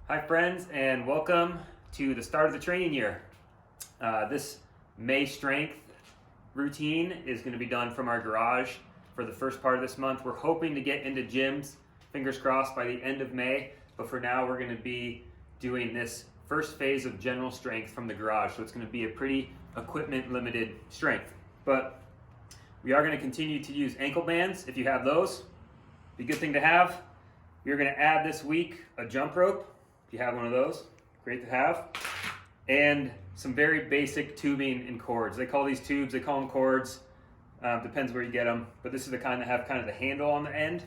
Hi friends, and welcome to the start of the training year. This May strength routine is going to be done from our garage for the first part of this month. We're hoping to get into gyms, fingers crossed, by the end of May, but for now we're going to be doing this first phase of general strength from the garage, so it's going to be a pretty equipment limited strength. But we are going to continue to use ankle bands if you have those. Be a good thing to have. We're going to add this week a jump rope. If you have one of those, great to have. And some very basic tubing and cords. They call these tubes, they call them cords. Depends where you get them. But this is the kind that have kind of the handle on the end.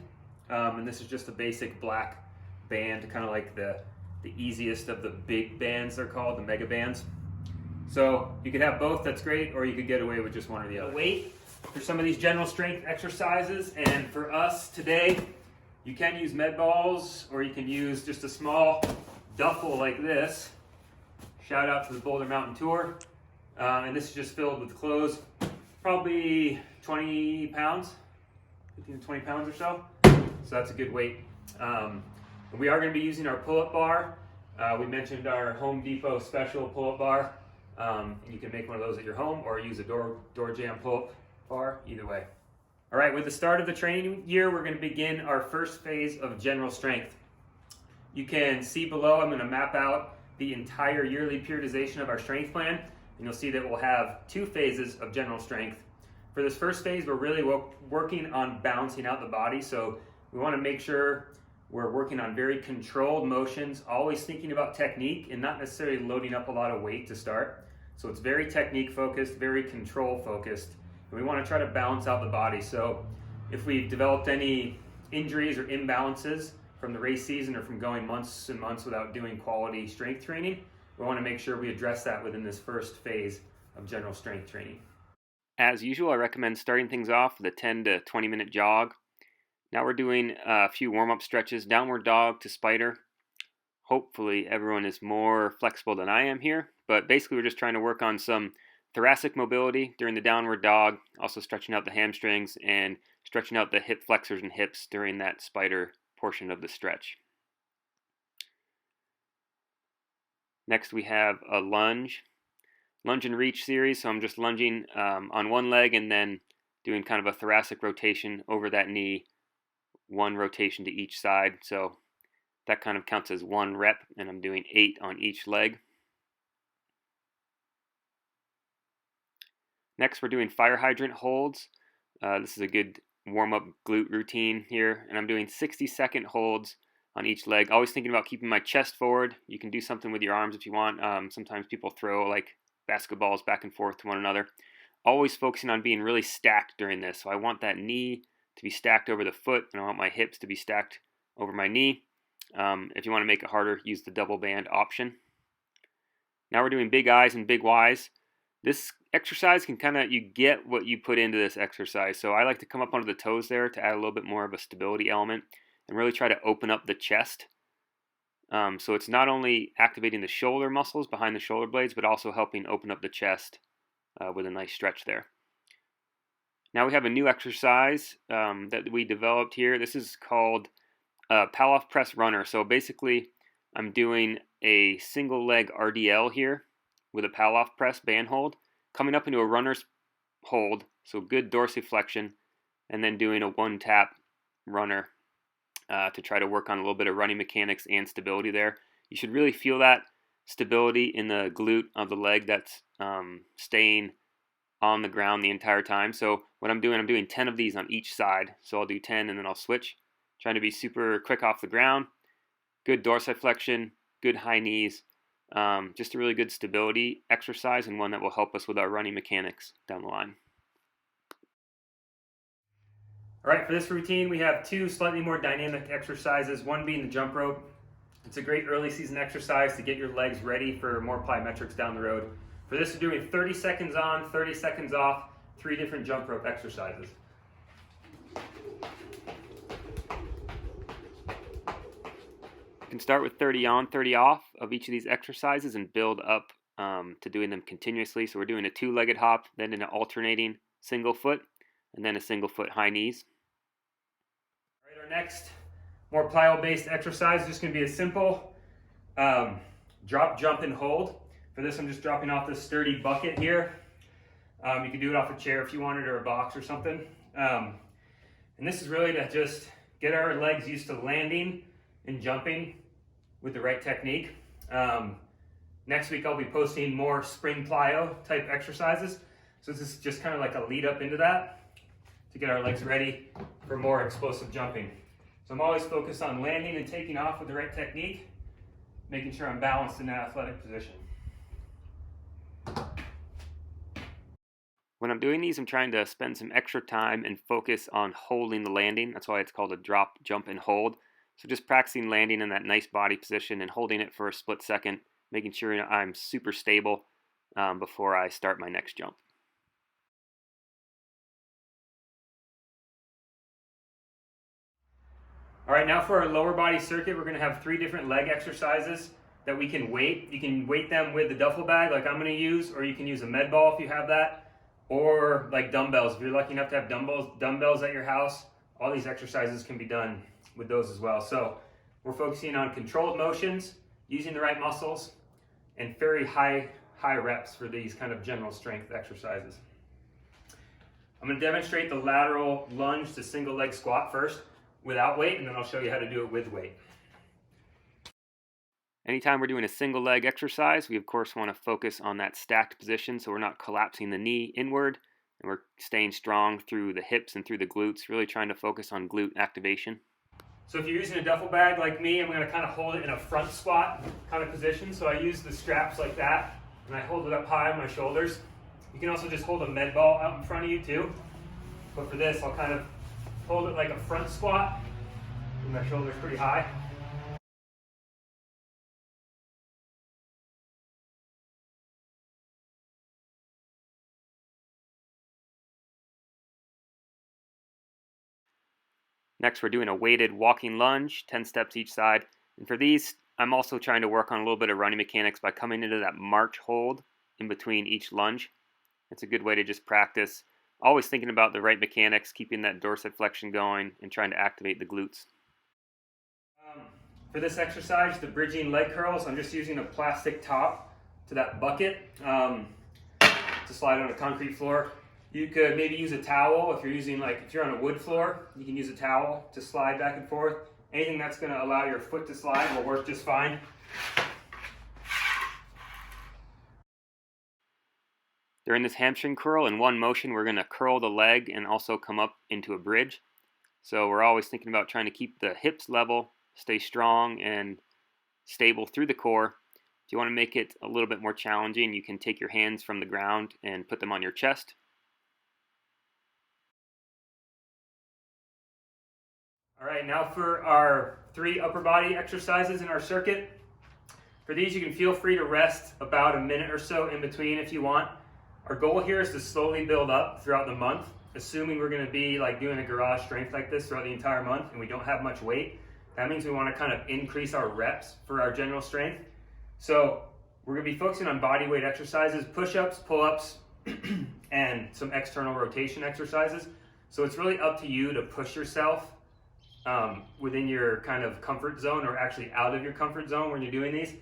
And this is just a basic black band, kind of like the easiest of the big bands they're called, the mega bands. So you could have both, that's great, or you could get away with just one or the other. Weight for some of these general strength exercises, and for us today, you can use med balls, or you can use just a small duffel like this. Shout out to the Boulder Mountain Tour. And this is just filled with clothes, probably 20 pounds, 15 to 20 pounds or so. So that's a good weight. We are going to be using our pull-up bar. We mentioned our Home Depot special pull-up bar. And you can make one of those at your home or use a door jam pull-up bar, either way. All right, with the start of the training year, we're going to begin our first phase of general strength. You can see below, I'm going to map out the entire yearly periodization of our strength plan, and you'll see that we'll have two phases of general strength. For this first phase, we're really working on balancing out the body, so we want to make sure we're working on very controlled motions, always thinking about technique and not necessarily loading up a lot of weight to start. So it's very technique focused, very control focused. And we want to try to balance out the body. So if we've developed any injuries or imbalances from the race season or from going months and months without doing quality strength training, we want to make sure we address that within this first phase of general strength training. As usual, I recommend starting things off with a 10 to 20 minute jog. Now we're doing a few warm-up stretches, downward dog to spider. Hopefully everyone is more flexible than I am here, but basically we're just trying to work on some thoracic mobility during the downward dog, also stretching out the hamstrings and stretching out the hip flexors and hips during that spider portion of the stretch. Next we have a lunge and reach series. So I'm just lunging on one leg and then doing kind of a thoracic rotation over that knee, one rotation to each side. So that kind of counts as one rep, and I'm doing 8 on each leg. Next, we're doing fire hydrant holds. This is a good warm-up glute routine here, and I'm doing 60-second holds on each leg. Always thinking about keeping my chest forward. You can do something with your arms if you want. Sometimes people throw like basketballs back and forth to one another. Always focusing on being really stacked during this. So I want that knee to be stacked over the foot, and I want my hips to be stacked over my knee. If you want to make it harder, use the double band option. Now we're doing big I's and big Y's. This exercise can you get what you put into this exercise. So I like to come up onto the toes there to add a little bit more of a stability element and really try to open up the chest. So it's not only activating the shoulder muscles behind the shoulder blades, but also helping open up the chest with a nice stretch there. Now we have a new exercise that we developed here. This is called Palloff Press Runner. So basically I'm doing a single leg RDL here with a Palloff press band hold, coming up into a runner's hold, so good dorsiflexion, and then doing a one tap runner to try to work on a little bit of running mechanics and stability there. You should really feel that stability in the glute of the leg that's staying on the ground the entire time. So what I'm doing 10 of these on each side. So I'll do 10 and then I'll switch, trying to be super quick off the ground, good dorsiflexion, good high knees. Just a really good stability exercise, and one that will help us with our running mechanics down the line. All right, for this routine, we have two slightly more dynamic exercises, one being the jump rope. It's a great early season exercise to get your legs ready for more plyometrics down the road. For this, we're doing 30 seconds on, 30 seconds off, 3 different jump rope exercises. You can start with 30 on, 30 off of each of these exercises and build up to doing them continuously. So we're doing a 2-legged hop, then an alternating single foot, and then a single foot high knees. All right, our next more plyo-based exercise is just going to be a simple Drop, jump, and hold. For this, I'm just dropping off this sturdy bucket here. You can do it off a chair if you wanted, or a box or something. And this is really to just get our legs used to landing and jumping with the right technique. Next week I'll be posting more spring plyo type exercises. So this is just kind of like a lead up into that to get our legs ready for more explosive jumping. So I'm always focused on landing and taking off with the right technique, making sure I'm balanced in that athletic position. When I'm doing these, I'm trying to spend some extra time and focus on holding the landing. That's why it's called a drop, jump, and hold. So just practicing landing in that nice body position and holding it for a split second, making sure I'm super stable before I start my next jump. All right, now for our lower body circuit, we're gonna have 3 different leg exercises that we can weight. You can weight them with the duffel bag like I'm gonna use, or you can use a med ball if you have that, or like dumbbells. If you're lucky enough to have dumbbells at your house, all these exercises can be done with those as well. So we're focusing on controlled motions, using the right muscles, and very high reps for these kind of general strength exercises. I'm gonna demonstrate the lateral lunge to single leg squat first without weight, and then I'll show you how to do it with weight. Anytime we're doing a single leg exercise, we of course want to focus on that stacked position so we're not collapsing the knee inward, and we're staying strong through the hips and through the glutes, really trying to focus on glute activation. So if you're using a duffel bag like me, I'm going to kind of hold it in a front squat kind of position. So I use the straps like that, and I hold it up high on my shoulders. You can also just hold a med ball out in front of you too. But for this, I'll kind of hold it like a front squat, and my shoulders pretty high. Next, we're doing a weighted walking lunge, 10 steps each side. And for these, I'm also trying to work on a little bit of running mechanics by coming into that march hold in between each lunge. It's a good way to just practice, always thinking about the right mechanics, keeping that dorsiflexion going, and trying to activate the glutes. For this exercise, the bridging leg curls, I'm just using a plastic top to that bucket to slide on a concrete floor. You could maybe use a towel if you're on a wood floor, you can use a towel to slide back and forth. Anything that's going to allow your foot to slide will work just fine. During this hamstring curl, in one motion, we're going to curl the leg and also come up into a bridge. So we're always thinking about trying to keep the hips level, stay strong and stable through the core. If you want to make it a little bit more challenging, you can take your hands from the ground and put them on your chest. All right, now for our 3 upper body exercises in our circuit. For these, you can feel free to rest about a minute or so in between if you want. Our goal here is to slowly build up throughout the month, assuming we're going to be like doing a garage strength like this throughout the entire month and we don't have much weight. That means we want to kind of increase our reps for our general strength. So we're going to be focusing on body weight exercises, push-ups, pull-ups, and some external rotation exercises. So it's really up to you to push yourself within your kind of comfort zone or actually out of your comfort zone when you're doing these.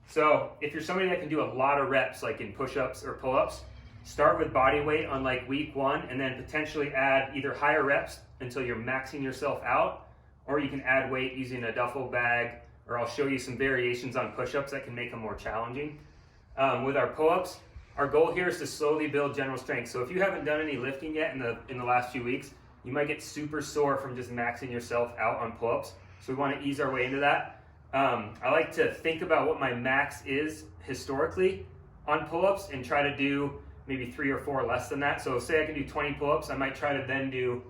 So if you're somebody that can do a lot of reps like in push-ups or pull-ups, start with body weight on like week 1 and then potentially add either higher reps until you're maxing yourself out, or you can add weight using a duffel bag, or I'll show you some variations on push-ups that can make them more challenging. With our pull-ups, our goal here is to slowly build general strength. So if you haven't done any lifting yet in the last few weeks, you might get super sore from just maxing yourself out on pull-ups. So we want to ease our way into that. I like to think about what my max is historically on pull-ups and try to do maybe 3 or 4 less than that. So say I can do 20 pull-ups, I might try to then do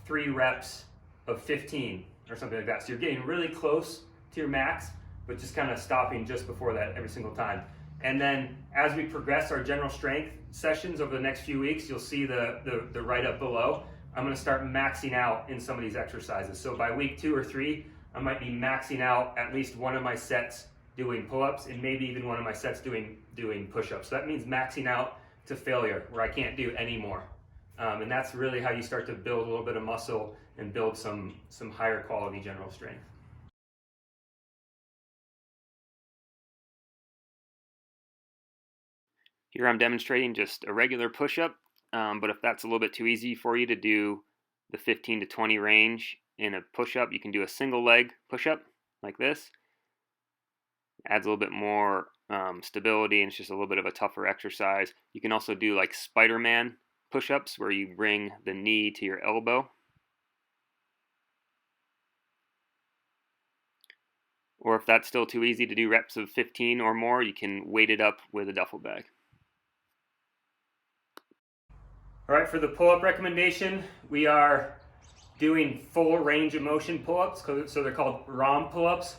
3 reps of 15 or something like that. So you're getting really close to your max, but just kind of stopping just before that every single time. And then as we progress our general strength sessions over the next few weeks, you'll see the write-up below. I'm going to start maxing out in some of these exercises. So by week 2 or 3, I might be maxing out at least one of my sets doing pull-ups and maybe even one of my sets doing push-ups. So that means maxing out to failure, where I can't do any more. And that's really how you start to build a little bit of muscle and build some higher quality general strength. Here I'm demonstrating just a regular push-up, but if that's a little bit too easy for you to do the 15 to 20 range in a push-up, you can do a single leg push-up like this. Adds a little bit more stability, and it's just a little bit of a tougher exercise. You can also do like Spider-Man push-ups where you bring the knee to your elbow. Or if that's still too easy to do reps of 15 or more, you can weight it up with a duffel bag. All right, for the pull-up recommendation, we are doing full range of motion pull-ups, so they're called ROM pull-ups.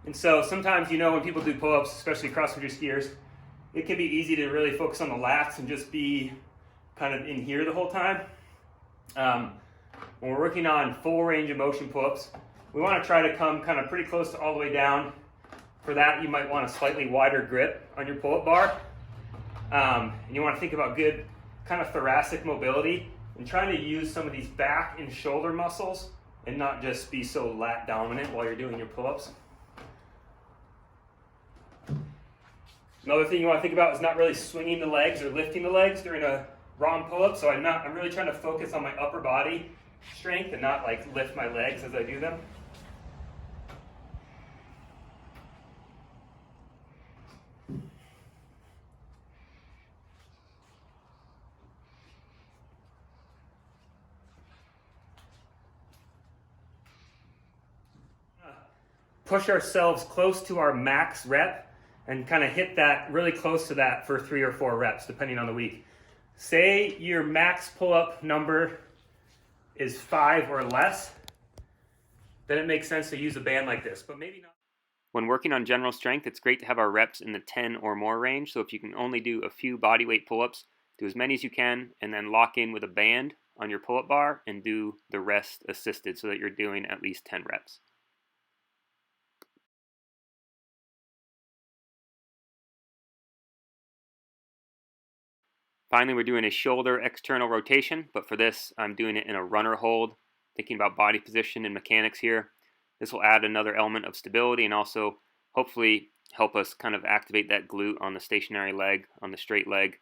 And so sometimes, you know, when people do pull-ups, especially cross-country skiers, it can be easy to really focus on the lats and just be kind of in here the whole time. When we're working on full range of motion pull-ups, we want to try to come kind of pretty close to all the way down. For that, you might want a slightly wider grip on your pull-up bar. And you want to think about good kind of thoracic mobility and trying to use some of these back and shoulder muscles and not just be so lat dominant while you're doing your pull-ups. Another thing you want to think about is not really swinging the legs or lifting the legs during a ROM pull-up. So I'm really trying to focus on my upper body strength and not like lift my legs as I do them. Push ourselves close to our max rep and kind of hit that really close to that for 3 or 4 reps, depending on the week. Say your max pull-up number is 5 or less, then it makes sense to use a band like this, but maybe not. When working on general strength, it's great to have our reps in the 10 or more range. So if you can only do a few bodyweight pull-ups, do as many as you can, and then lock in with a band on your pull-up bar and do the rest assisted so that you're doing at least 10 reps. Finally, we're doing a shoulder external rotation, but for this, I'm doing it in a runner hold, thinking about body position and mechanics here. This will add another element of stability and also hopefully help us kind of activate that glute on the stationary leg, on the straight leg.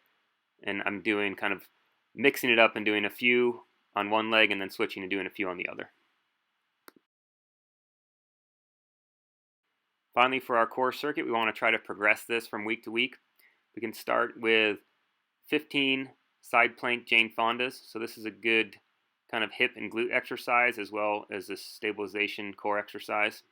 And I'm doing kind of mixing it up and doing a few on one leg and then switching and doing a few on the other. Finally, for our core circuit, we want to try to progress this from week to week. We can start with 15 side plank Jane Fondas. So this is a good kind of hip and glute exercise as well as a stabilization core exercise.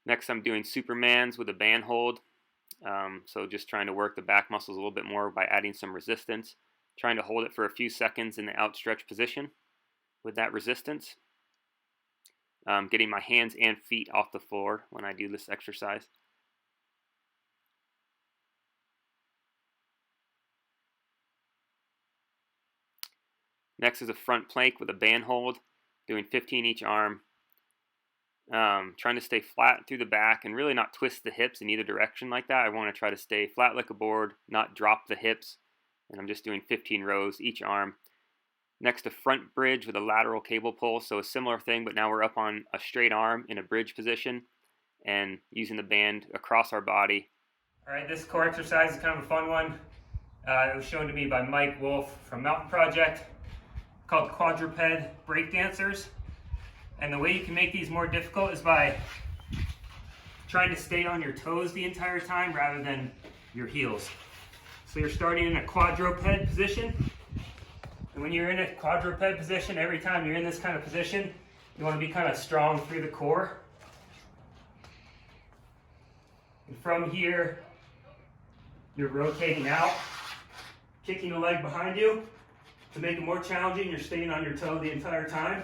Next, I'm doing Supermans with a band hold. So just trying to work the back muscles a little bit more by adding some resistance. Trying to hold it for a few seconds in the outstretched position with that resistance. Getting my hands and feet off the floor when I do this exercise. Next is a front plank with a band hold, doing 15 each arm. Trying to stay flat through the back and really not twist the hips in either direction like that. I want to try to stay flat like a board, not drop the hips. And I'm just doing 15 rows each arm. Next, a front bridge with a lateral cable pull. So a similar thing, but now we're up on a straight arm in a bridge position and using the band across our body. All right, this core exercise is kind of a fun one. It was shown to me by Mike Wolf from Mountain Project, called quadruped breakdancers. And the way you can make these more difficult is by trying to stay on your toes the entire time rather than your heels. So you're starting in a quadruped position. And when you're in a quadruped position, every time you're in this kind of position, you want to be kind of strong through the core. And from here, you're rotating out, kicking the leg behind you. To make it more challenging, you're staying on your toe the entire time.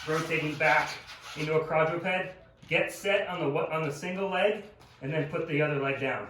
Rotating back into a quadruped. Get set on the single leg, and then put the other leg down.